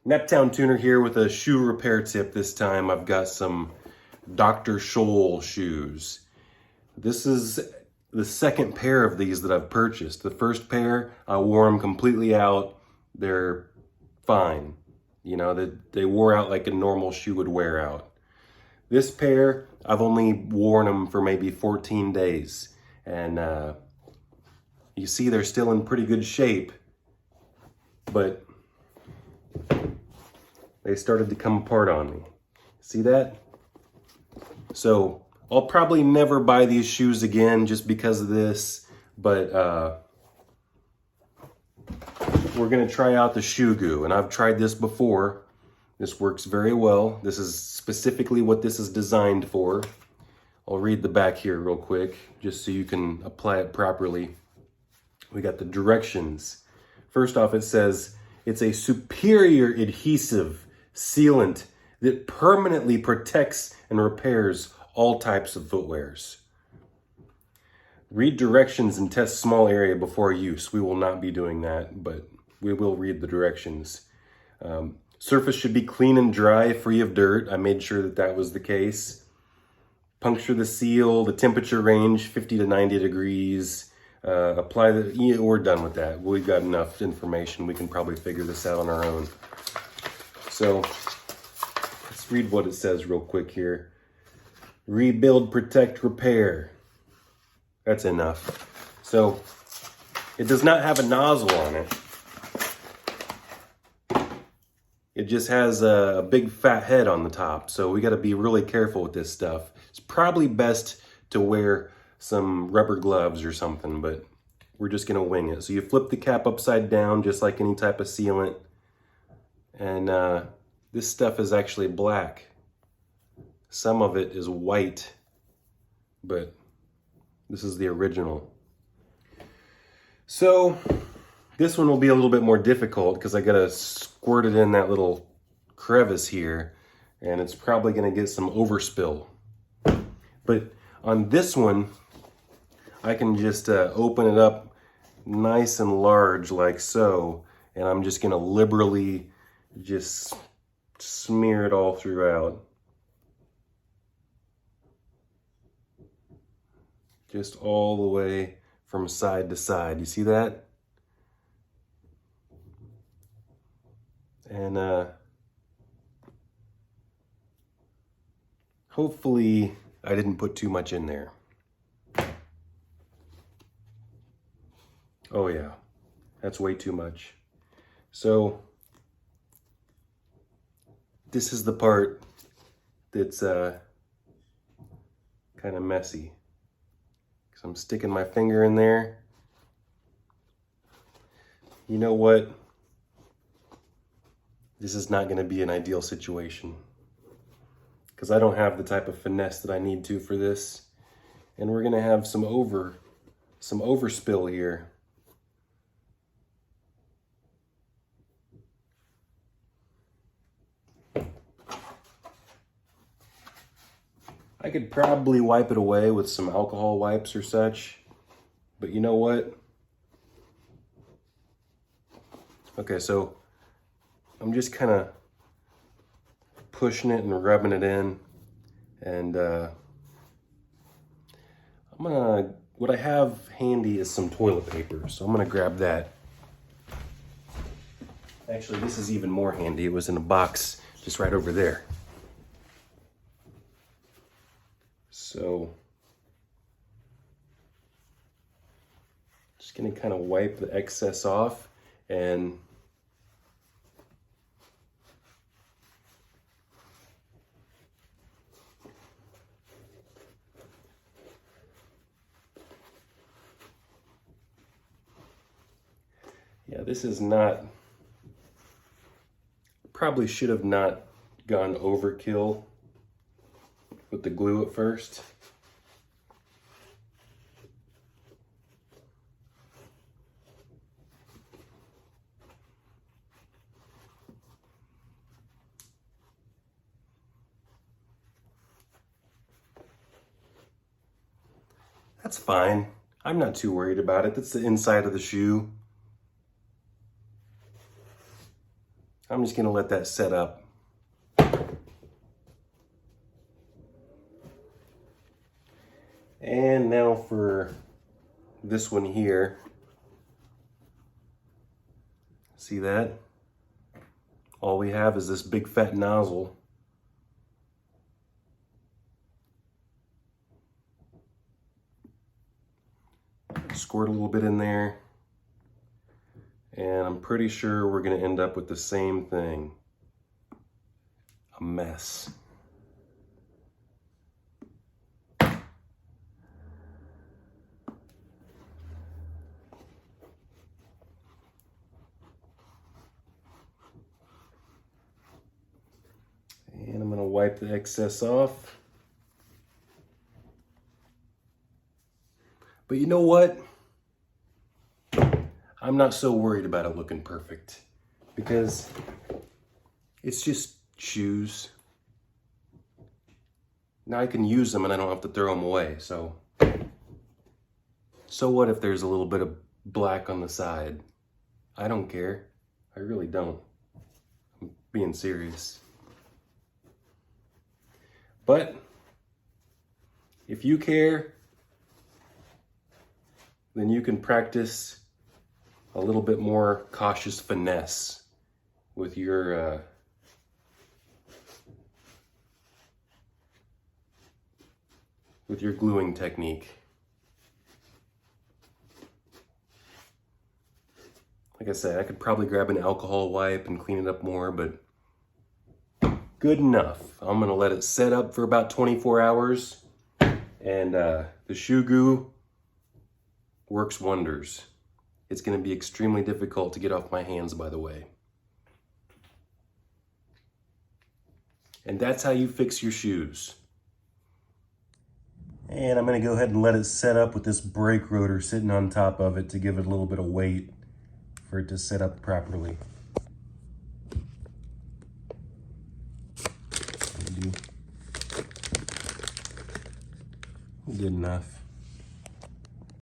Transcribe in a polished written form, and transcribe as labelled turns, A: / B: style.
A: Naptown Tuner here with a shoe repair tip. This time I've got some Dr. Scholl shoes. This is the second pair of these that I've purchased. The first pair, I wore them completely out. They're fine. You know, they wore out like a normal shoe would wear out. This pair, I've only worn them for maybe 14 days. And you see they're still in pretty good shape, but they started to come apart on me. See that? So I'll probably never buy these shoes again just because of this, but we're gonna try out the shoegoo, and I've tried this before. This works very well. This is specifically what this is designed for. I'll read the back here real quick, just so you can apply it properly. We got the directions. First off, it says, it's a superior adhesive sealant that permanently protects and repairs all types of footwears. Read directions and test small area before use. We will not be doing that, but we will read the directions. Surface should be clean and dry, free of dirt. I made sure that that was the case. Puncture the seal, the temperature range, 50 to 90 degrees. Apply the, we're done with that. We've got enough information. We can probably figure this out on our own. So let's read what it says real quick here. Rebuild, protect, repair. That's enough. So it does not have a nozzle on it. It just has a big fat head on the top. So we got to be really careful with this stuff. It's probably best to wear some rubber gloves or something, but we're just going to wing it. So you flip the cap upside down just like any type of sealant. And this stuff is actually black. Some of it is white, but this is the original. So this one will be a little bit more difficult because I got to squirt it in that little crevice here, and it's probably going to get some overspill. But on this one, I can just open it up nice and large like so, and I'm just going to liberally just smear it all throughout. Just all the way from side to side. You see that? And hopefully I didn't put too much in there. Oh yeah, that's way too much. So this is the part that's kind of messy. Because I'm sticking my finger in there. You know what? This is not going to be an ideal situation. Because I don't have the type of finesse that I need to for this. And we're going to have some overspill here. I could probably wipe it away with some alcohol wipes or such, but you know what? Okay, so I'm just kind of pushing it and rubbing it in, and what I have handy is some toilet paper, so I'm gonna grab that. Actually, this is even more handy. It was in a box just right over there. So, just gonna kind of wipe the excess off, and yeah, this is not, probably should have not gone overkill with the glue at first. That's fine. I'm not too worried about it. That's the inside of the shoe. I'm just gonna let that set up. And now for this one here. See that? All we have is this big fat nozzle. Squirt a little bit in there. And I'm pretty sure we're gonna end up with the same thing. A mess. And I'm gonna wipe the excess off. But you know what? I'm not so worried about it looking perfect because it's just shoes. Now I can use them and I don't have to throw them away. So what if there's a little bit of black on the side? I don't care. I really don't. I'm being serious. But if you care, then you can practice a little bit more cautious finesse with your gluing technique. Like I said, I could probably grab an alcohol wipe and clean it up more, but good enough. I'm gonna let it set up for about 24 hours, and the shoegoo works wonders. It's gonna be extremely difficult to get off my hands, by the way. And that's how you fix your shoes. And I'm gonna go ahead and let it set up with this brake rotor sitting on top of it to give it a little bit of weight for it to set up properly. Good enough.